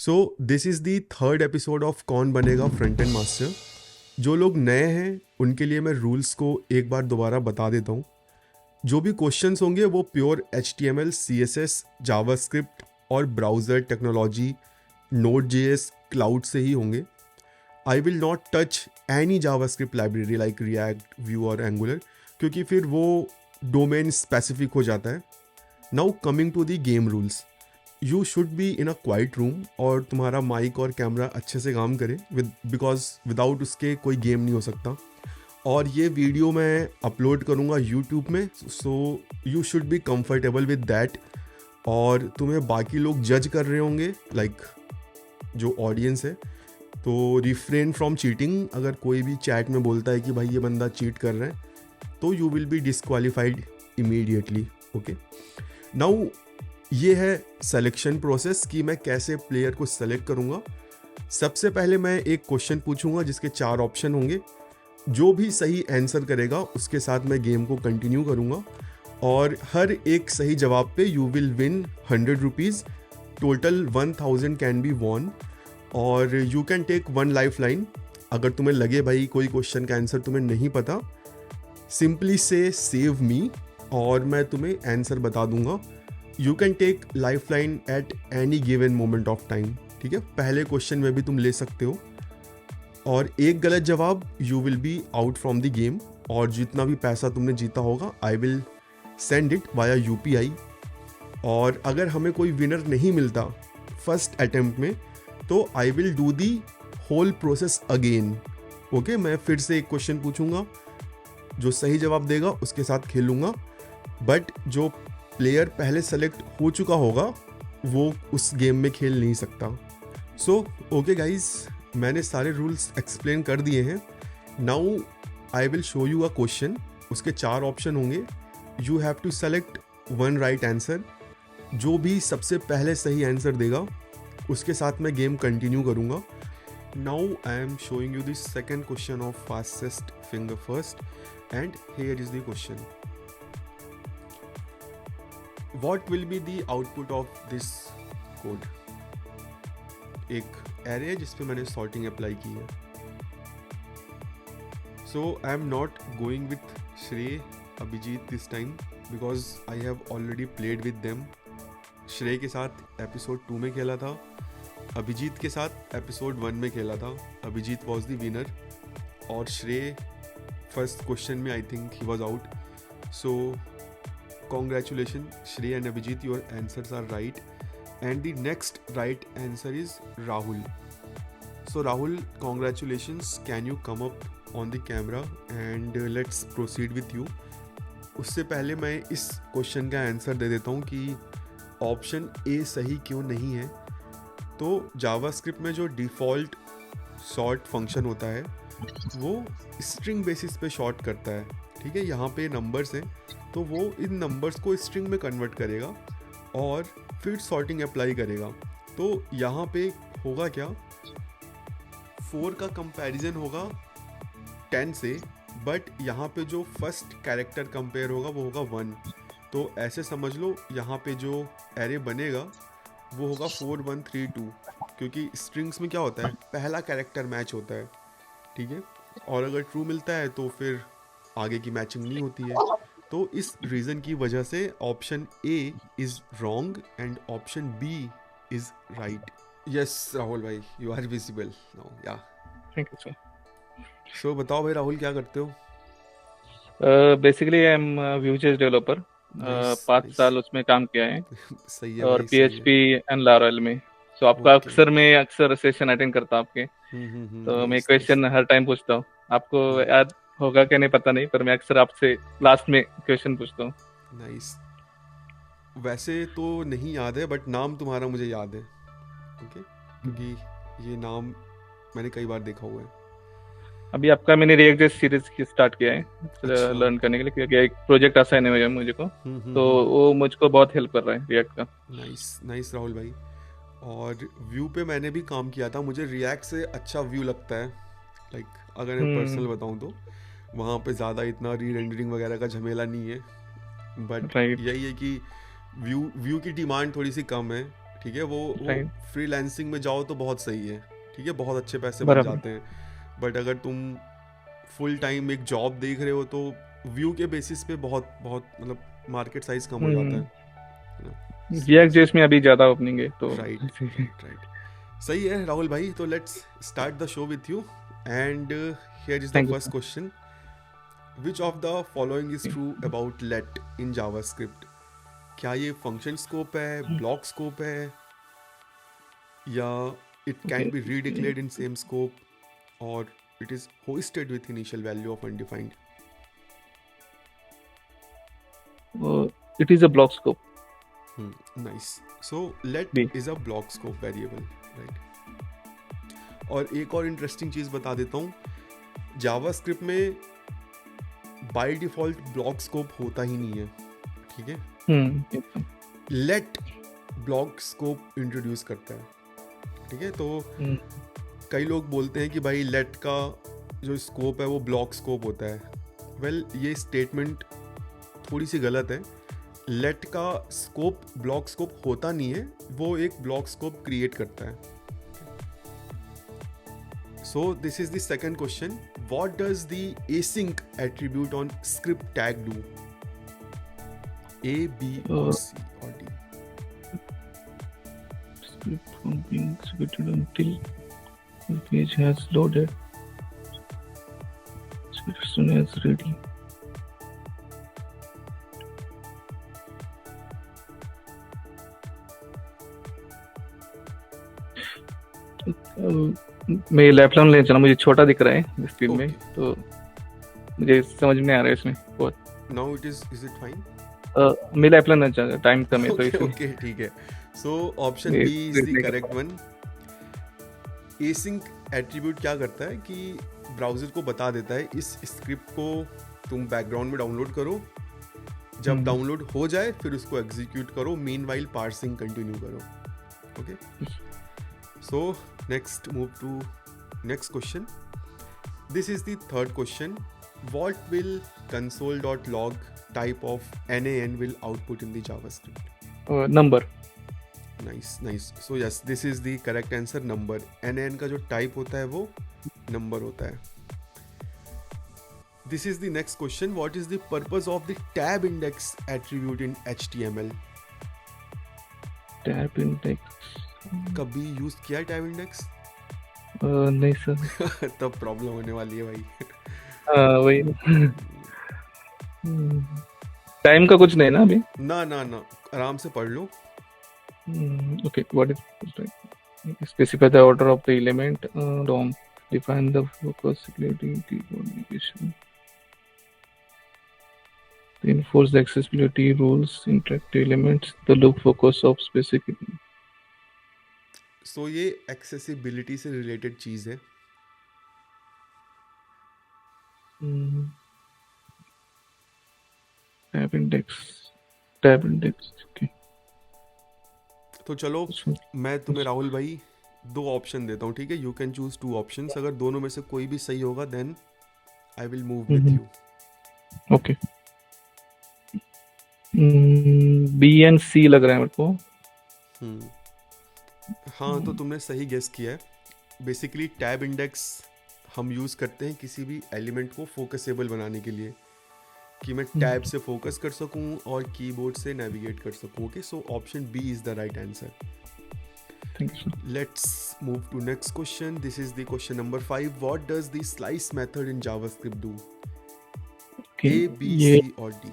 So this is the third episode of कौन बनेगा front end master. जो लोग नए हैं उनके लिए मैं रूल्स को एक बार दोबारा बता देता हूँ। जो भी क्वेश्चंस होंगे वो प्योर HTML, CSS, जावास्क्रिप्ट और ब्राउज़र टेक्नोलॉजी, Node.js, क्लाउड से ही होंगे। I will not touch any JavaScript library like React, Vue और एंगुलर, क्योंकि फिर वो डोमेन स्पेसिफिक हो जाता है। Now coming to the game rules, you should be in a quiet room और तुम्हारा माइक और कैमरा अच्छे से काम करे बिकॉज विदाउट उसके कोई गेम नहीं हो सकता। और ये वीडियो मैं अपलोड करूँगा यूट्यूब में, so you should be comfortable with that. और तुम्हें बाकी लोग जज कर रहे होंगे, लाइक जो ऑडियंस है, तो रिफ्रेन फ्रॉम चीटिंग। अगर कोई भी चैट में बोलता है कि भाई ये बंदा चीट कर रहा है तो you will be disqualified immediately. Okay, now ये है सिलेक्शन प्रोसेस कि मैं कैसे प्लेयर को सेलेक्ट करूँगा। सबसे पहले मैं एक क्वेश्चन पूछूंगा जिसके 4 ऑप्शन होंगे। जो भी सही आंसर करेगा उसके साथ मैं गेम को कंटिन्यू करूँगा और हर एक सही जवाब पे you will win 100 rupees. Total 1000 can be won और you can take 1 lifeline. अगर तुम्हें लगे भाई कोई क्वेश्चन का आंसर तुम्हें नहीं पता, सिंपली से सेव मी और मैं तुम्हें आंसर बता दूंगा। You can take life line at any given moment of time. ठीक है, पहले क्वेश्चन में भी तुम ले सकते हो और एक गलत जवाब you will be out from the game. और जितना भी पैसा तुमने जीता होगा I will send it via UPI। और अगर हमें कोई विनर नहीं मिलता फर्स्ट अटेम्प्ट में तो I will do the whole process again. Okay, मैं फिर से एक क्वेश्चन पूछूंगा, जो सही जवाब देगा उसके साथ खेलूंगा, बट जो प्लेयर पहले सेलेक्ट हो चुका होगा वो उस गेम में खेल नहीं सकता। सो ओके गाइज, मैंने सारे रूल्स एक्सप्लेन कर दिए हैं। Now I will show you a question. उसके 4 ऑप्शन होंगे। You have to select 1 right answer. जो भी सबसे पहले सही आंसर देगा उसके साथ मैं गेम कंटिन्यू करूँगा। Now I am showing you the second question of fastest finger first and here is the question. What will be the output of this code? एक array है जिस पे मैंने sorting अप्लाई की है। So I am not going with Shrey, Abhijit this time because I have already played with them. Shrey के साथ episode 2 में खेला था, अभिजीत के साथ episode 1 में खेला था। अभिजीत was the winner और Shrey first question में I think he was out. So congratulations Shrey and Abhijit, your answers are right and the next right answer is Rahul. So Rahul, congratulations, can you come up on the camera and let's proceed with you. उससे पहले मैं इस question का answer दे देता हूँ कि option A सही क्यों नहीं है। तो जावास्क्रिप्ट में जो डिफ़ॉल्ट सॉर्ट फंक्शन होता है वो स्ट्रिंग बेसिस पे शॉर्ट करता है। ठीक है, यहाँ पे नंबर्स हैं तो वो इन नंबर्स को स्ट्रिंग में कन्वर्ट करेगा और फिर सॉर्टिंग अप्लाई करेगा। तो यहाँ पे होगा क्या, 4 का कंपैरिजन होगा 10 से, बट यहाँ पे जो फर्स्ट कैरेक्टर कंपेयर होगा वो होगा 1। तो ऐसे समझ लो यहाँ पे जो एरे बनेगा वो होगा 4 1 3 2, क्योंकि स्ट्रिंग्स में क्या होता है, पहला कैरेक्टर मैच होता है। ठीक है, और अगर ट्रू मिलता है तो फिर आगे की मैचिंग नहीं होती है। तो इस रीज़न की वजह से option A is wrong and option B is right. Yes Rahul भाई, यू आर विजिबल नाउ। या थैंक यू सर। सो बताओ भाई राहुल, क्या करते हो? Basically I am Vue.js developer. Nice 5 nice. साल उसमें काम किया है सही है और भाई, सही है। PHP एंड Laravel में। सो आपका ओके। अक्सर सेशन अटेंड करता हूँ आपके। तो मैं नाइस नाइस क्वेश्चन हर टाइम पूछता हूँ। आपको याद होगा कि नहीं पता नहीं, पर मैं अक्सर आपसे लास्ट में क्वेश्चन पूछता हूँ। नाइस। वैसे तो नहीं याद है बट नाम तुम्हारा मुझे याद है। ओके, क्योंकि ये नाम मैंने कई बार देखा हुआ है। अभी आपका मैंने React.js सीरीज की स्टार्ट किया है अच्छा। लर्न करने के लिए, क्योंकि एक प्रोजेक्ट असाइन है मुझे को। तो वो मुझको बहुत हेल्प कर रहा है React का। नाइस नाइस राहुल भाई। और व्यू पे मैंने भी काम किया था, मुझे रिएक्ट से अच्छा व्यू लगता है। लाइक अगर मैं पर्सनल बताऊं तो वहाँ पे ज़्यादा इतना री रेंडरिंग वगैरह का झमेला नहीं है, बट राइट। यही है कि व्यू व्यू की डिमांड थोड़ी सी कम है। ठीक है, वो राइट। फ्रीलांसिंग में जाओ तो बहुत सही है, ठीक है, बहुत अच्छे पैसे बन बराबर। जाते हैं। बट अगर तुम फुल टाइम एक जॉब देख रहे हो तो व्यू के बेसिस पे बहुत बहुत मतलब मार्केट साइज कम हो जाता हम्म। है ना। रिएक्ट जेएस में अभी ज्यादा ओपनिंग है तो राइट ऐसे। Right right. सही है राहुल भाई, तो let's start the show with you and here is the thank you first question. Which of the following is true about let in JavaScript? क्या ये फंक्शन स्कोप है, ब्लॉक स्कोप है, या it can be redeclared in same scope, और it is hosted with initial value of undefined? It is a block scope Nice. So let भी। is a block scope variable, right? और एक और interesting चीज बता देता हूँ, जावास्क्रिप्ट में बाय डिफॉल्ट ब्लॉक स्कोप होता ही नहीं है, ठीक है। एकदम। लेट ब्लॉक स्कोप इंट्रोड्यूस करता है, ठीक है। तो कई लोग बोलते हैं कि भाई लेट का जो स्कोप है वो ब्लॉक स्कोप होता है। वेल, ये स्टेटमेंट थोड़ी सी गलत है। लेट का स्कोप ब्लॉक स्कोप होता नहीं है, वो एक ब्लॉक स्कोप क्रिएट करता है। So this is the second question, what does the async attribute on script tag do? A, B और सी और D? Script from being executed until the page has loaded. As soon as ready. मैं laptop लेना चला, मुझे छोटा दिख रहा है स्क्रीन में, Okay. तो मुझे समझ में नहीं आ रहा है इसमें बहुत। Now it is it fine? मैं लैपटॉप लेना चाह, टाइम कम है तो ओके इसलिए। ओके, ठीक है। सो ऑप्शन ये बी इज print द नहीं कर करेक्ट वन। एसिंक एट्रीब्यूट क्या करता है कि ब्राउज़र को बता देता है इस स्क्रिप्ट को तुम बैकग्राउंड में डाउनलोड करो, जब डाउनलोड हो जाए फिर उसको एग्जीक्यूट करो, मीनवाइल पार्सिंग कंटिन्यू करो। Okay, so next move to next question. This is the third question, what will console.log type of NaN will output in the JavaScript? Number. Nice, nice. So yes, this is the correct answer, number. NaN का जो type होता है वो number होता है. This is the next question. What is the purpose of the tab index attribute in HTML? Tab index कभी use किया है tab index? नहीं सर। तब प्रॉब्लम होने वाली है भाई. वही। टाइम का कुछ नहीं ना अभी। ना ना ना, आराम से पढ़ लो. Okay, what is specify the order of the element, DOM define the focus security keyboard notification, enforce the accessibility rules, interactive elements, the loop focus of specific. सो ये एक्सेसिबिलिटी से रिलेटेड चीज है. tab index okay. तो चलो मैं तुम्हें राहुल भाई दो ऑप्शन देता हूँ, ठीक है. You can choose two options. अगर दोनों में से कोई भी सही होगा then I will move with you. Okay, B and C लग रहा है मेरे को. हाँ, तो तुमने सही गेस किया है. बेसिकली टैब इंडेक्स हम यूज़ करते हैं किसी भी एलिमेंट को फोकसेबल बनाने के लिए, कि मैं टैब से फोकस कर सकूं और कीबोर्ड से नेविगेट कर सकूं. Okay, so option B is the right answer. Thank you. Let's move to next question. This is the question number 5. What does the slice method in JavaScript do? A, B, C और D?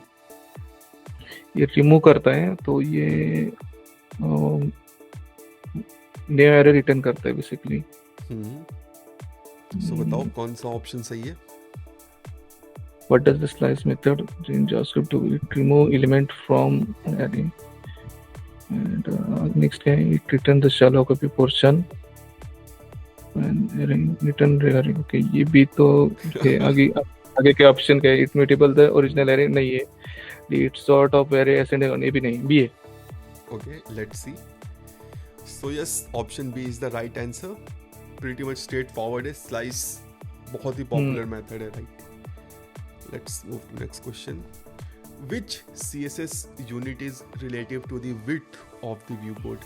ये remove करता है, तो ये new error return करता है basically. So बताओ कौन सा ऑप्शन सही है? What does the slice method in JavaScript do? It remove element from an array. And next है, it return the shallow copy portion and return array. Okay, ये भी तो आगे के ऑप्शन का it mutable the original array नहीं है. It sort of array ascending ये भी नहीं, B है. Okay, let's see. So yes, option B is the right answer. Pretty much straightforward है. Slice बहुत ही popular method है, right? Let's move to next question. Which CSS unit is relative to the width of the viewport?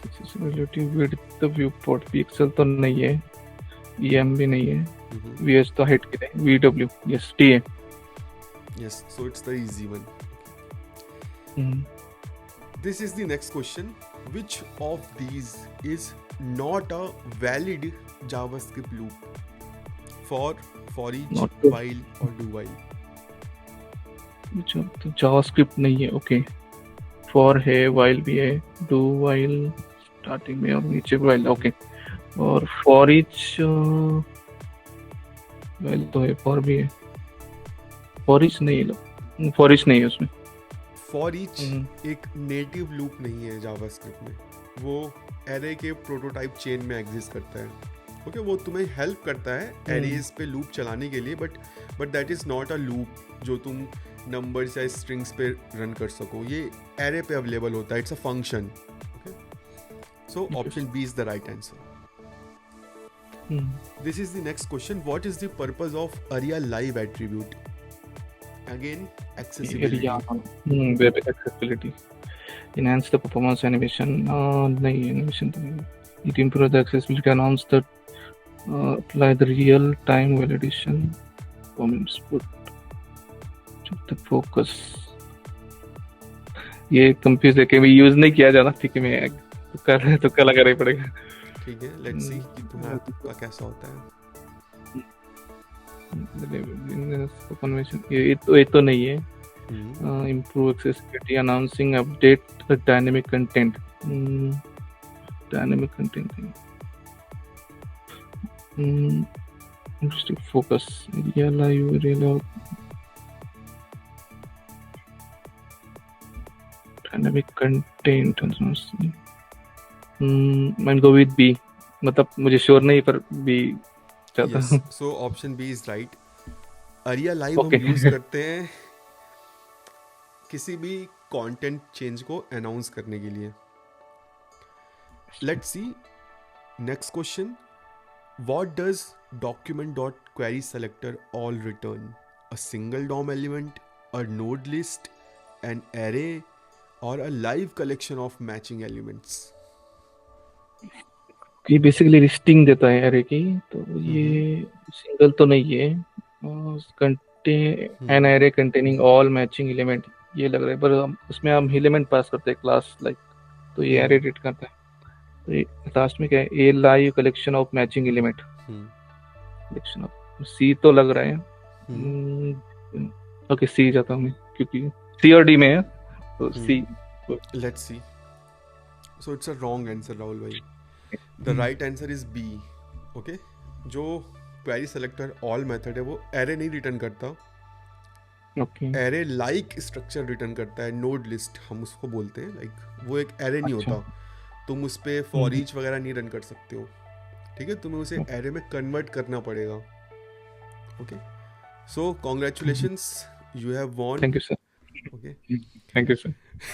Accessibility with the viewport. pixel तो नहीं है, EM भी नहीं है, VH तो हाइट की है, VW yes TA. Yes, so it's the easy one. Hmm. This is the next question. Which of these is not a valid JavaScript loop? For each, Not a- while or do while? which of the JavaScript नहीं है, okay. For है, while भी है, do while starting में और नीचे while, okay. और for each while तो है, for भी है, for each नहीं है, for each नहीं है उसमें. For each एक नेटिव लूप नहीं है जावास्क्रिप्ट में, वो एरे के प्रोटोटाइप चेन में एग्जिस्ट करता है. ओके वो तुम्हें हेल्प करता है एरेज पे लूप चलाने के लिए, but that is not a loop जो तुम नंबर्स या स्ट्रिंग्स पे रन कर सको. ये एरे पे अवेलेबल होता है, it's a function. Okay so option B is the right answer. This is the next question. What is the purpose of Aria Live attribute? Again, accessibility. Web accessibility. Enhance the performance animation. नहीं animation तो नहीं. It improve the accessibility. Announce that apply the real time validation. Comments put. Check the focus. ये confuse है कि मैं use नहीं किया जाता. ठीक है, मैं तुक्का लगा नहीं पड़ेगा. ठीक है, लेट्स सी कि तुम्हारा तुक्का कैसा होता है. कन्वेंशन ये तो नहीं है. Improve accessibility, announcing update the dynamic content. Dynamic content. Interesting focus. Dynamic content. मैं go with B. मतलब मुझे श्योर नहीं पर B चाहता हूँ. So option B is right. Aria live हम यूज करते हैं किसी भी कंटेंट चेंज को अनाउंस करने के लिए. Let's see next question. What does document dot query selector all return? A single DOM element, a node list, an array, or a live collection of matching elements? ये basically listing देता है array की, तो ये single तो नहीं है. An array containing all matching element ये लग रहा है, पर उसमें हम एलिमेंट पास करते हैं क्लास लाइक, तो ये एरे रीड करता है. तो ये लास्ट में क्या है, a live collection of matching element. Collection of C तो लग रहा है. ओके सी जाता हूँ मैं, क्योंकि सी और डी में है तो C. Let's see. So it's a wrong answer Rahul भाई. The right answer is B. Okay जो क्वेरी सेलेक्टर ऑल मेथड है वो एरे नहीं रिटर्न करता. एरे लाइक स्ट्रक्चर रिटर्न करता है. नोड लिस्ट हम उसको बोलते हैं. लाइक वो एक एरे नहीं होता. तुम उस पर फॉर ईच वगैरह नहीं रन कर सकते हो. ठीक है, तुम्हें उसे एरे में कन्वर्ट करना पड़ेगा. Okay so congratulations, you have von. Thank you sir. Okay thank you sir.